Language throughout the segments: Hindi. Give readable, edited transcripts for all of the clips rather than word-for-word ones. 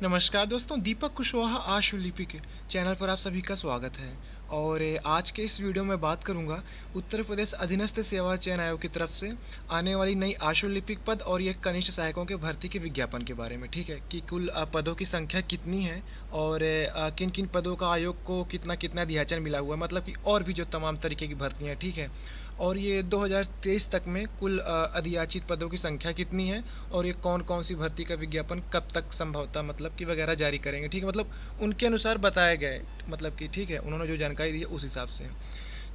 नमस्कार दोस्तों, दीपक कुशवाहा आशुलिपिक चैनल पर आप सभी का स्वागत है। और आज के इस वीडियो में बात करूंगा उत्तर प्रदेश अधीनस्थ सेवा चयन आयोग की तरफ से आने वाली नई आशुलिपिक पद और ये कनिष्ठ सहायकों के भर्ती के विज्ञापन के बारे में। ठीक है कि कुल पदों की संख्या कितनी है और किन किन पदों का आयोग को कितना कितना दियाचन मिला हुआ है, मतलब कि और भी जो तमाम तरीके की भर्तियाँ। ठीक है, और ये 2023 तक में कुल अधियाचित पदों की संख्या कितनी है और ये कौन कौन सी भर्ती का विज्ञापन कब तक संभवतः मतलब कि वगैरह जारी करेंगे। ठीक है, मतलब उनके अनुसार बताए गए, मतलब कि ठीक है उन्होंने जो जानकारी दी है उस हिसाब से।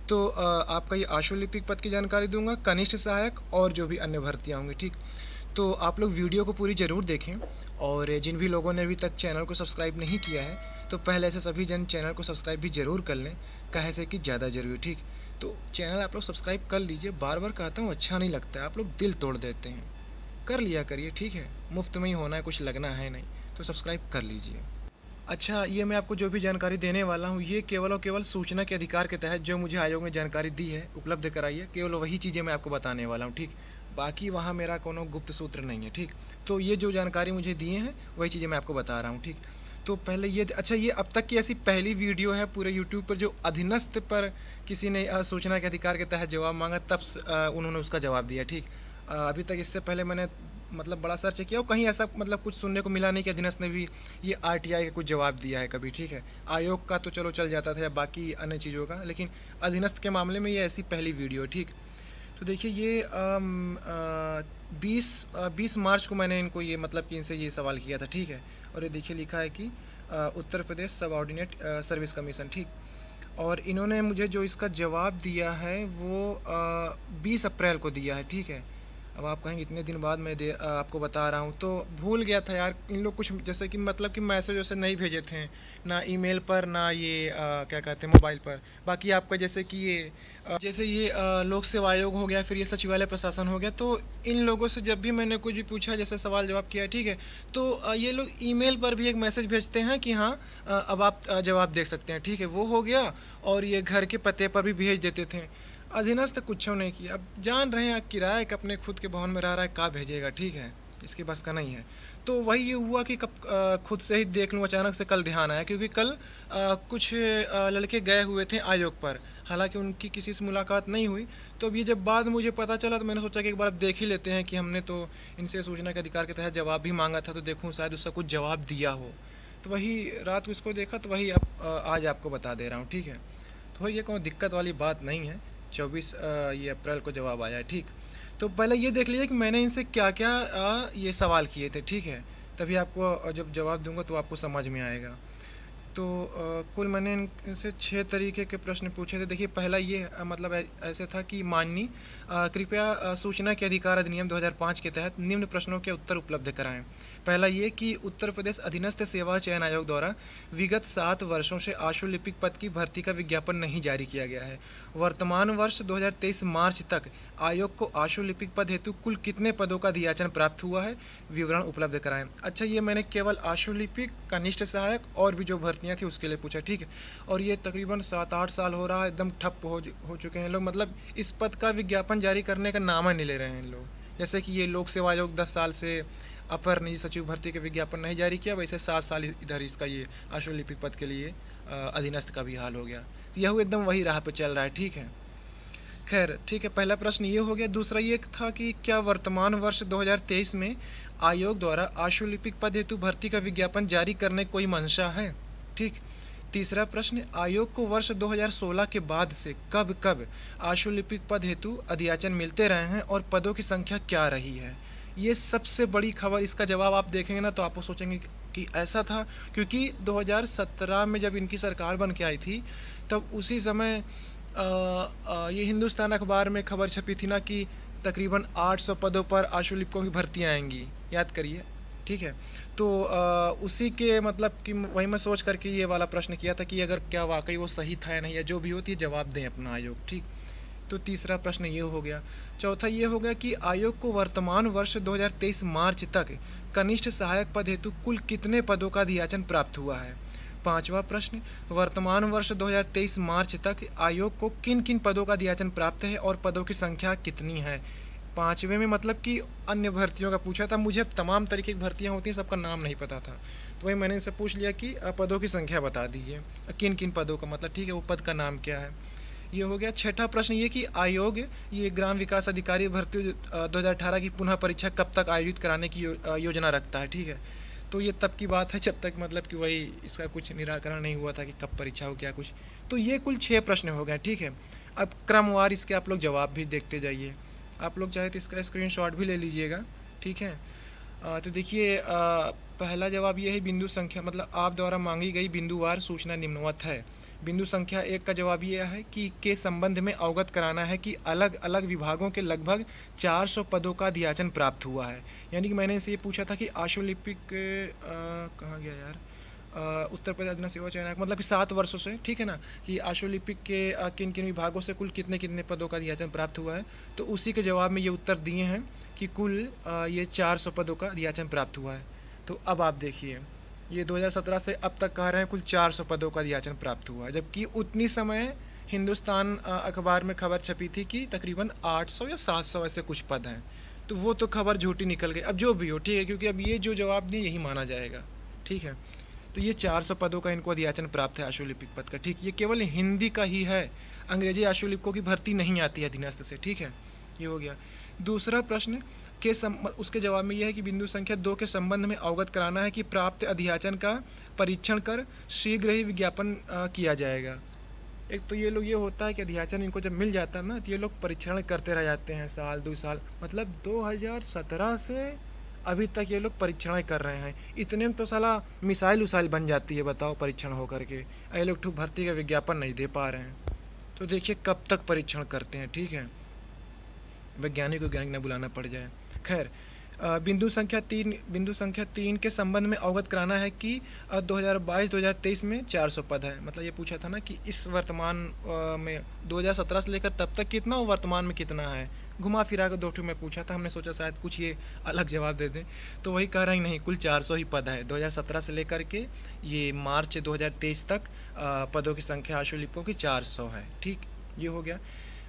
तो आपका ये आशुलिपिक पद की जानकारी दूंगा, कनिष्ठ सहायक और जो भी अन्य भर्तियाँ होंगी। ठीक, तो आप लोग वीडियो को पूरी ज़रूर देखें और जिन भी लोगों ने अभी तक चैनल को सब्सक्राइब नहीं किया है तो पहले से सभी जन चैनल को सब्सक्राइब भी ज़रूर कर लें, कहे से कि ज़्यादा ज़रूरी। ठीक, तो चैनल आप लोग सब्सक्राइब कर लीजिए, बार बार कहता हूँ अच्छा नहीं लगता है, आप लोग दिल तोड़ देते हैं, कर लिया करिए। ठीक है, मुफ्त में ही होना है, कुछ लगना है नहीं, तो सब्सक्राइब कर लीजिए। अच्छा, ये मैं आपको जो भी जानकारी देने वाला हूँ ये केवल और केवल सूचना के अधिकार के तहत जो मुझे आयोग ने जानकारी दी है उपलब्ध कराई है, केवल वही चीज़ें मैं आपको बताने वाला हूँ। ठीक, बाकी वहाँ मेरा कोनो गुप्त सूत्र नहीं है। ठीक, तो ये जो जानकारी मुझे दिए हैं वही चीज़ें मैं आपको बता रहा हूँ। ठीक, तो पहले ये अच्छा, ये अब तक की ऐसी पहली वीडियो है पूरे यूट्यूब पर जो अधीनस्थ पर किसी ने सूचना के अधिकार के तहत जवाब मांगा तब उन्होंने उसका जवाब दिया। ठीक, अभी तक इससे पहले मैंने मतलब बड़ा सर्च किया और कहीं ऐसा मतलब कुछ सुनने को मिला नहीं कि अधीनस्थ ने भी ये आरटीआई का कुछ जवाब दिया है कभी। ठीक है, आयोग का तो चलो चल जाता था या बाकी अन्य चीज़ों का, लेकिन अधीनस्थ के मामले में ये ऐसी पहली वीडियो है। ठीक, तो देखिए ये 20 मार्च को मैंने इनको ये मतलब कि इनसे ये सवाल किया था। ठीक है, और ये देखिए लिखा है कि उत्तर प्रदेश सब ऑर्डिनेट सर्विस कमीशन। ठीक, और इन्होंने मुझे जो इसका जवाब दिया है वो 20 अप्रैल को दिया है। ठीक है, अब आप कहेंगे इतने दिन बाद मैं आपको बता रहा हूँ, तो भूल गया था यार। इन लोग कुछ जैसे कि मतलब कि मैसेज वैसे नहीं भेजे थे, ना ईमेल पर ना ये क्या कहते हैं मोबाइल पर। बाकी आपका जैसे कि ये जैसे ये लोक सेवा आयोग हो गया, फिर ये सचिवालय प्रशासन हो गया, तो इन लोगों से जब भी मैंने कुछ भी पूछा जैसे सवाल जवाब किया। ठीक है, तो ये लोग ईमेल पर भी एक मैसेज भेजते हैं कि हाँ अब आप जवाब देख सकते हैं। ठीक है, वो हो गया, और ये घर के पते पर भी भेज देते थे। अधीनस्थ कुछ नहीं किया। अब जान रहे हैं किराए का अपने खुद के भवन में रह रहा है, कहाँ भेजेगा। ठीक है, इसके बस का नहीं है। तो वही ये हुआ कि कब खुद से ही देख लूँ, अचानक से कल ध्यान आया क्योंकि कल कुछ लड़के गए हुए थे आयोग पर, हालांकि उनकी किसी से मुलाकात नहीं हुई। तो अब ये जब बाद मुझे पता चला तो मैंने सोचा कि एक बार अब देख ही लेते हैं कि हमने तो इनसे सूचना के अधिकार के तहत जवाब भी मांगा था, तो देखूँ शायद उसका कुछ जवाब दिया हो। तो वही रात को इसको देखा, तो वही अब आज आपको बता दे रहा हूँ। ठीक है, तो ये कोई दिक्कत वाली बात नहीं है। 24 ये अप्रैल को जवाब आया है। ठीक, तो पहले ये देख लीजिए कि मैंने इनसे क्या क्या ये सवाल किए थे। ठीक है, तभी आपको जब जवाब दूंगा तो आपको समझ में आएगा। तो कुल मैंने इनसे 6 तरीके के प्रश्न पूछे थे। देखिए पहला ये मतलब ऐसे था कि माननीय कृपया सूचना के अधिकार अधिनियम 2005 के तहत निम्न प्रश्नों के उत्तर उपलब्ध कराएं। पहला ये कि उत्तर प्रदेश अधीनस्थ सेवा चयन आयोग द्वारा विगत 7 वर्षों से आशुलिपिक पद की भर्ती का विज्ञापन नहीं जारी किया गया है। वर्तमान वर्ष 2023 मार्च तक आयोग को आशुलिपिक पद हेतु कुल कितने पदों का दियाचन प्राप्त हुआ है, विवरण उपलब्ध कराएं। अच्छा, ये मैंने केवल आशुलिपिक, कनिष्ठ सहायक और भी जो भर्तियां थी उसके लिए पूछा। ठीक है, और ये तकरीबन 7-8 साल हो रहा है, एकदम ठप हो चुके हैं लोग, मतलब इस पद का विज्ञापन जारी करने का नाम ही नहीं ले रहे हैं लोग। जैसे कि ये लोक सेवा आयोग 10 साल से अपर निजी सचिव भर्ती के विज्ञापन नहीं जारी किया, वैसे 7 साल इधर इसका ये आशुलिपिक पद के लिए अधीनस्थ का भी हाल हो गया। तो यह एकदम वही राह पे चल रहा है। ठीक है, खैर ठीक है, पहला प्रश्न ये हो गया। दूसरा ये था कि क्या वर्तमान वर्ष 2023 में आयोग द्वारा आशुलिपिक पद हेतु भर्ती का विज्ञापन जारी करने कोई मंशा है। ठीक, तीसरा प्रश्न, आयोग को वर्ष 2016 के बाद से कब कब आशुलिपिक पद हेतु अधियाचन मिलते रहे हैं और पदों की संख्या क्या रही है। ये सबसे बड़ी खबर, इसका जवाब आप देखेंगे ना तो आप सोचेंगे कि ऐसा था, क्योंकि 2017 में जब इनकी सरकार बन के आई थी तब उसी समय ये हिंदुस्तान अखबार में खबर छपी थी ना कि तकरीबन 800 पदों पर आशुलिपिकों की भर्तियाँ आएंगी, याद करिए। ठीक है, तो उसी के मतलब कि वही मैं सोच करके ये वाला प्रश्न किया था कि अगर क्या वाकई वो सही था या नहीं, या जो भी होती है जवाब दें अपना आयोग। ठीक, तो तीसरा प्रश्न ये हो गया। चौथा ये हो गया कि आयोग को वर्तमान वर्ष 2023 मार्च तक कनिष्ठ सहायक पद हेतु कुल कितने पदों का अधियाचन प्राप्त हुआ है। पांचवा प्रश्न, वर्तमान वर्ष 2023 मार्च तक आयोग को किन किन पदों का दियाचन प्राप्त है और पदों की संख्या कितनी है। पाँचवें में मतलब कि अन्य भर्तियों का पूछा था, मुझे तमाम तरीके की भर्तियां होती हैं, सबका नाम नहीं पता था, तो वही मैंने इनसे पूछ लिया कि पदों की संख्या बता दीजिए, किन किन पदों का, मतलब ठीक है वो पद का नाम क्या है। ये हो गया। छठा प्रश्न ये कि आयोग ये ग्राम विकास अधिकारी भर्ती 2018 की पुनः परीक्षा कब तक आयोजित कराने की योजना रखता है। ठीक है, तो ये तब की बात है जब तक मतलब कि वही इसका कुछ निराकरण नहीं हुआ था कि कब परीक्षा हो क्या कुछ। तो ये कुल 6 प्रश्न हो गए। ठीक है, अब क्रमवार इसके आप लोग जवाब भी देखते जाइए। आप लोग चाहे तो इसका स्क्रीनशॉट भी ले लीजिएगा। ठीक है, तो देखिए पहला जवाब ये है, बिंदु संख्या मतलब आप द्वारा मांगी गई बिंदुवार सूचना निम्नवत है। बिंदु संख्या 1 का जवाब ये है कि के संबंध में अवगत कराना है कि अलग अलग विभागों के लगभग 400 पदों का दियाचन प्राप्त हुआ है। यानी कि मैंने इनसे ये पूछा था कि आशुलिपिक कहाँ गया यार, उत्तर प्रदेश अधीन सेवा चयन आयोग, मतलब कि 7 वर्षों से, ठीक है ना, कि आशुलिपिक के किन किन विभागों से कुल कितने कितने पदों का दियाचन प्राप्त हुआ है। तो उसी के जवाब में ये उत्तर दिए हैं कि कुल ये 400 पदों का दियाचन प्राप्त हुआ है। तो अब आप देखिए, ये 2017 से अब तक कह रहे हैं कुल 400 पदों का दियाचन प्राप्त हुआ है, जबकि उतनी समय हिंदुस्तान अखबार में खबर छपी थी कि तकरीबन 800 या 700 ऐसे कुछ पद हैं। तो वो तो खबर झूठी निकल गई। अब जो भी हो, ठीक है, क्योंकि अब ये जो जवाब दिए यही माना जाएगा। ठीक है, तो ये 400 पदों का इनको दियाचन प्राप्त है आशुलिपिक पद का। ठीक, ये केवल हिंदी का ही है, अंग्रेजी आशुलिपिकों की भर्ती नहीं आती है अधीनस्थ से। ठीक है, ये हो गया। दूसरा प्रश्न के उसके जवाब में यह है कि बिंदु संख्या 2 के संबंध में अवगत कराना है कि प्राप्त अध्याचन का परीक्षण कर शीघ्र ही विज्ञापन किया जाएगा। एक तो ये लोग, ये होता है कि अध्याचन इनको जब मिल जाता है ना, तो ये लोग परीक्षण करते रह जाते हैं साल 2 साल, मतलब 2017 से अभी तक ये लोग परीक्षण कर रहे हैं। इतने में तो साला मिसाइल उसाइल बन जाती है, बताओ, परीक्षण हो करके। ये लोग ठूक भर्ती का विज्ञापन नहीं दे पा रहे हैं, तो देखिए कब तक परीक्षण करते हैं। ठीक है, वैज्ञानिक को वैज्ञानिक न बुलाना पड़ जाए। खैर, बिंदु संख्या 3 के संबंध में अवगत कराना है कि 2022-2023 में 400 पद है। मतलब ये पूछा था ना कि इस वर्तमान में 2017 से लेकर तब तक कितना और वर्तमान में कितना है, घुमा फिरा कर 2 में पूछा था। हमने सोचा शायद कुछ ये अलग जवाब दे दें, तो वही कह रहे हैं नहीं, कुल 400 ही पद है। 2017 से लेकर के ये मार्च 2023 तक पदों की संख्या आशुलिपिकों की 400 है। ठीक, ये हो गया।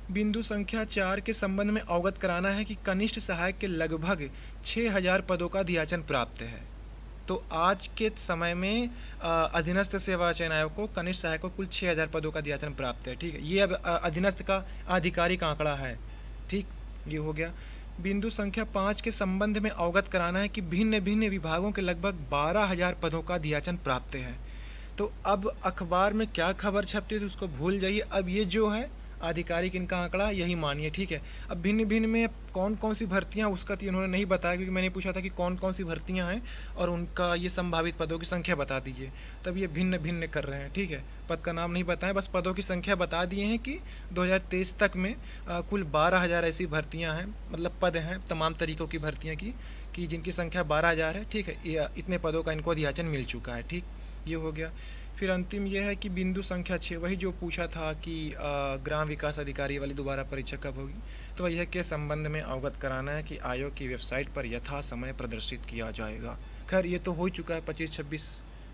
बिंदु संख्या 4 के संबंध में अवगत कराना है कि कनिष्ठ सहायक के लगभग 6000 पदों का दियाचन प्राप्त है। तो आज के समय में अधीनस्थ सेवा चयन आयोग को कनिष्ठ सहायक को कुल 6000 पदों का दियाचन प्राप्त है। ठीक है, ये अब अधीनस्थ का आधिकारिक आंकड़ा है। ठीक, ये हो गया। बिंदु संख्या 5 के संबंध में अवगत कराना है कि भिन्न भिन्न विभागों के लगभग 12000 पदों का दियाचन प्राप्त है। तो अब अखबार में क्या खबर छपती थी उसको भूल जाइए, अब ये जो है आधिकारिक इनका आंकड़ा यही मानिए। ठीक है, अब भिन्न भिन्न में कौन कौन सी भर्तियां उसका तो इन्होंने नहीं बताया, क्योंकि मैंने पूछा था कि कौन कौन सी भर्तियां हैं और उनका ये संभावित पदों की संख्या बता दीजिए, तब ये भिन्न भिन्न कर रहे हैं। ठीक है, पद का नाम नहीं बताएं, बस पदों की संख्या बता दिए हैं कि 2023 तक में कुल 12000 ऐसी भर्तियाँ हैं, मतलब पद हैं तमाम तरीक़ों की भर्तियाँ की, कि जिनकी संख्या 12000 है। ठीक है, ये इतने पदों का इनको दियाचन मिल चुका है। ठीक, ये हो गया। फिर अंतिम यह है कि बिंदु संख्या 6, वही जो पूछा था कि ग्राम विकास अधिकारी वाली दोबारा परीक्षा कब होगी, तो वही है के संबंध में अवगत कराना है कि आयोग की वेबसाइट पर यथा समय प्रदर्शित किया जाएगा। खैर, ये तो हो चुका है, 25-26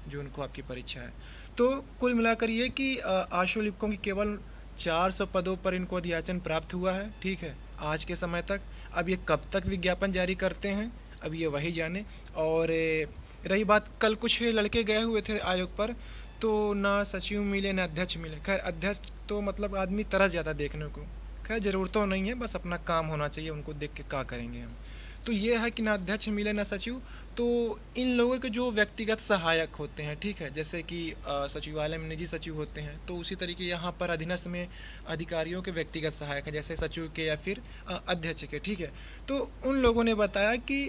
जून को आपकी परीक्षा है। तो कुल मिलाकर ये कि आशुलिपिकों की केवल 400 पदों पर इनको दियाचन प्राप्त हुआ है। ठीक है, आज के समय तक। अब ये कब तक विज्ञापन जारी करते हैं, अब ये वही जाने। और रही बात, कल कुछ लड़के गए हुए थे आयोग पर, तो ना सचिव मिले ना अध्यक्ष मिले। खैर, अध्यक्ष तो मतलब आदमी तरस जाता देखने को। खैर, ज़रूरत तो नहीं है, बस अपना काम होना चाहिए, उनको देख के क्या करेंगे हम। तो ये है कि ना अध्यक्ष मिले ना सचिव, तो इन लोगों के जो व्यक्तिगत सहायक होते हैं, ठीक है, जैसे कि सचिवालय में निजी सचिव होते हैं, तो उसी तरीके यहाँ पर अधीनस्थ में अधिकारियों के व्यक्तिगत सहायक हैं, जैसे सचिव के या फिर अध्यक्ष के। ठीक है, तो उन लोगों ने बताया कि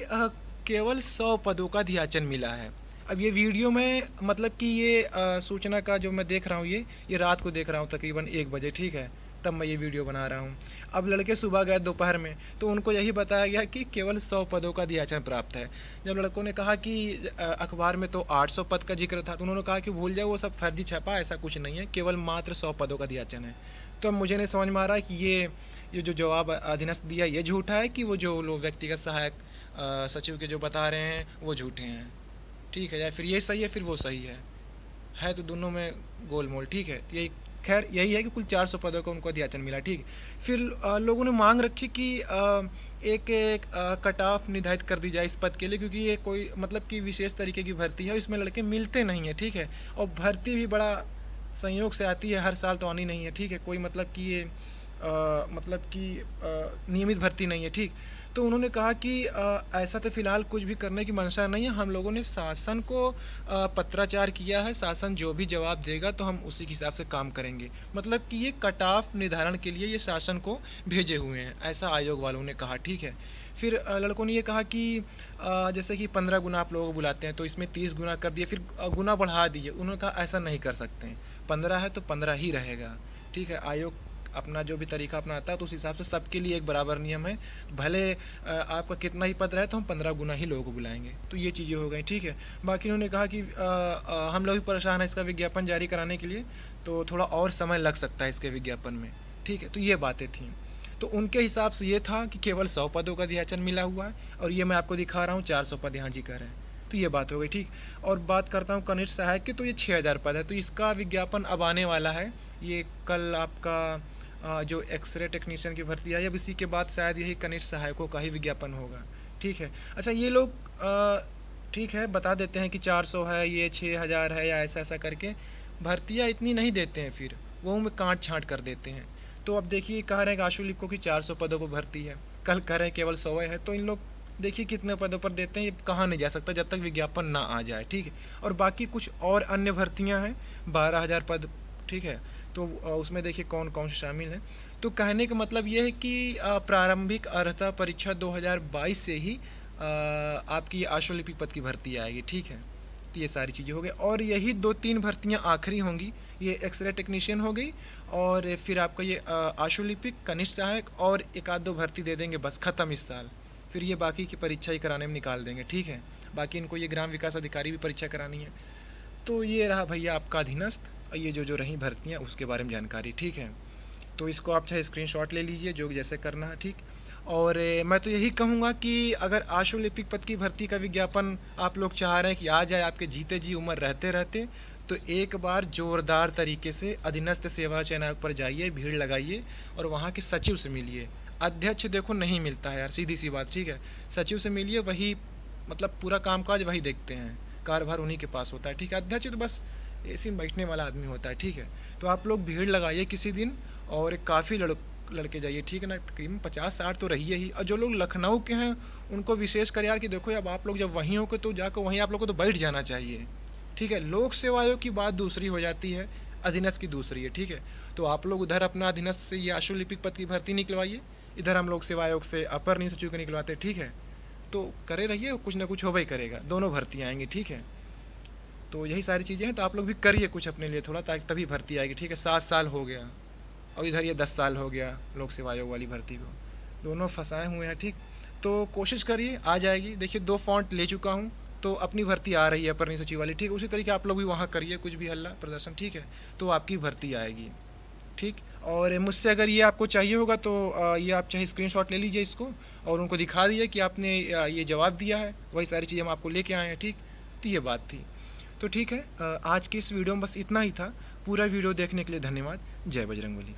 केवल 100 पदों का दियाचन मिला है। अब ये वीडियो में मतलब कि ये सूचना का जो मैं देख रहा हूँ, ये रात को देख रहा हूँ तकरीबन 1 बजे। ठीक है, तब मैं ये वीडियो बना रहा हूँ। अब लड़के सुबह गए दोपहर में, तो उनको यही बताया गया कि केवल 100 पदों का दियाचन प्राप्त है। जब लड़कों ने कहा कि अखबार में तो 800 पद का जिक्र था, तो उन्होंने कहा कि भूल जाओ, वो सब फर्जी छपा, ऐसा कुछ नहीं है, केवल मात्र 100 पदों का दियाचन है। तो अब मुझे नहीं समझ में आ रहा है कि ये जो जवाब अधीनस्थ दिया ये झूठा है, कि वो जो लोग व्यक्तिगत सहायक सचिव के जो बता रहे हैं वो झूठे हैं। ठीक है, या फिर ये सही है फिर वो सही है। है तो दोनों में गोलमोल, ठीक है। यही खैर यही है कि कुल 400 पदों का उनको अध्याचन मिला, ठीक है। फिर लोगों ने मांग रखी कि एक एक कट ऑफ निर्धारित कर दी जाए इस पद के लिए, क्योंकि ये कोई मतलब कि विशेष तरीके की भर्ती है, इसमें लड़के मिलते नहीं हैं, ठीक है। और भर्ती भी बड़ा संयोग से आती है, हर साल तो आनी नहीं है, ठीक है। कोई मतलब कि ये मतलब कि नियमित भर्ती नहीं है, ठीक। तो उन्होंने कहा कि ऐसा तो फ़िलहाल कुछ भी करने की मंशा नहीं है, हम लोगों ने शासन को पत्राचार किया है, शासन जो भी जवाब देगा तो हम उसी के हिसाब से काम करेंगे। मतलब कि ये कट ऑफ निर्धारण के लिए ये शासन को भेजे हुए हैं, ऐसा आयोग वालों ने कहा, ठीक है। फिर लड़कों ने ये कहा कि जैसे कि 15 गुना आप लोगों को बुलाते हैं तो इसमें 30 गुना कर दिए, फिर गुना बढ़ा दिए। उन्होंने कहा ऐसा नहीं कर सकते हैं, 15 है तो 15 ही रहेगा, ठीक है। आयोग अपना जो भी तरीका अपनाता है तो उस हिसाब से सबके लिए एक बराबर नियम है। भले आपका कितना ही पद रहे तो हम 15 गुना ही लोगों को बुलाएंगे। तो ये चीज़ें हो गई, ठीक है। बाकी उन्होंने कहा कि हम लोग भी परेशान हैं इसका विज्ञापन जारी कराने के लिए, तो थोड़ा और समय लग सकता है इसके विज्ञापन में, ठीक है। तो ये बातें थी। तो उनके हिसाब से ये था कि केवल 100 पदों का अध्याचन मिला हुआ है, और ये मैं आपको दिखा रहा हूँ 400 पद यहाँ जी कर रहे हैं। तो ये बात हो गई, ठीक। और बात करता हूँ कनिष्ठ सहायक की, तो ये 6000 पद है, तो इसका विज्ञापन अब आने वाला है। ये कल आपका जो एक्सरे टेक्नीशियन की भर्ती है, अब इसी के बाद शायद यही कनिष्ठ सहायकों का ही विज्ञापन होगा, ठीक है। अच्छा, ये लोग ठीक है बता देते हैं कि 400 है, ये 6000 है, या ऐसा ऐसा करके भर्तियाँ इतनी नहीं देते हैं, फिर वो में काट छाँट कर देते हैं। तो अब देखिए, कह रहे हैं आशु लिपको की 400 पदों को भर्ती है, कल कह रहे हैं केवल 100 है, तो इन लोग देखिए कितने पदों पर देते हैं, ये कहाँ नहीं जा सकता जब तक विज्ञापन ना आ जाए, ठीक है। और बाकी कुछ और अन्य भर्तियाँ हैं, 12,000 पद, ठीक है। तो उसमें देखिए कौन कौन से शामिल हैं। तो कहने का मतलब ये है कि प्रारंभिक अर्हता परीक्षा 2022 से ही आपकी आशुलिपिक पद की भर्ती आएगी, ठीक है। तो ये सारी चीज़ें हो गई, और यही 2-3 भर्तियाँ आखिरी होंगी। ये एक्सरे टेक्नीशियन हो गई, और फिर आपका ये आशुलिपिक, कनिष्ठ सहायक, और एक आध दो भर्ती दे देंगे, बस ख़त्म इस साल। फिर ये बाकी की परीक्षा ही कराने में निकाल देंगे, ठीक है। बाकी इनको ये ग्राम विकास अधिकारी भी परीक्षा करानी है। तो ये रहा भैया आपका अधीनस्थ, ये जो रही भर्तियाँ उसके बारे में जानकारी, ठीक है। तो इसको आप चाहे स्क्रीनशॉट ले लीजिए, जो जैसे करना है, ठीक। और मैं तो यही कहूँगा कि अगर आशुलिपिक पद की भर्ती का विज्ञापन आप लोग चाह रहे हैं कि आ जाए आपके जीते जी उम्र रहते रहते, तो एक बार ज़ोरदार तरीके से अधीनस्थ सेवा चयन आयोग पर जाइए, भीड़ लगाइए, और वहाँ के सचिव से मिलिए। अध्यक्ष देखो नहीं मिलता है यार, सीधी सी बात, ठीक है। सचिव से मिलिए, वही मतलब पूरा कामकाज वही देखते हैं, कार्यभार उन्हीं के पास होता है, ठीक है। अध्यक्ष तो बस एसी में बैठने वाला आदमी होता है, ठीक है। तो आप लोग भीड़ लगाइए किसी दिन, और काफ़ी लड़के जाइए, ठीक है ना। तकरीबन 50-60 तो रहिए ही। और जो लोग लखनऊ के हैं उनको विशेष कर यार कि देखो, अब आप लोग जब वहीं हो के तो जाकर वहीं आप लोग को तो बैठ जाना चाहिए, ठीक है। लोक सेवा आयोग की बात दूसरी हो जाती है, अधीनस्थ की दूसरी है, ठीक है। तो आप लोग उधर अपना अधीनस्थ से ये आशुलिपिक पद की भर्ती निकलवाइए, इधर हम लोग सेवा आयोग से अपर नियुक्त सचिव को निकलवाते, ठीक है। तो करे रहिए, कुछ ना कुछ हो ही करेगा, दोनों भर्तियाँ आएंगी, ठीक है। तो यही सारी चीज़ें हैं, तो आप लोग भी करिए कुछ अपने लिए थोड़ा, ताकि तभी भर्ती आएगी, ठीक है। 7 साल हो गया, और इधर ये 10 साल हो गया लोक सेवा आयोग वाली भर्ती को, दोनों फंसाए हुए हैं, ठीक। तो कोशिश करिए, आ जाएगी। देखिए 2 फॉन्ट ले चुका हूँ, तो अपनी भर्ती आ रही है अपर नियुक्त सचिव वाली, ठीक। उसी तरीके आप लोग भी वहाँ करिए कुछ भी हल्ला प्रदर्शन, ठीक है। तो आपकी भर्ती आएगी, ठीक। और मुझसे अगर ये आपको चाहिए होगा तो ये आप चाहे स्क्रीनशॉट ले लीजिए इसको, और उनको दिखा दीजिए कि आपने ये जवाब दिया है, वही सारी चीज़ें हम आपको लेके आए हैं, ठीक। तो ये बात थी। तो ठीक है, आज की इस वीडियो में बस इतना ही था। पूरा वीडियो देखने के लिए धन्यवाद। जय बजरंगबली।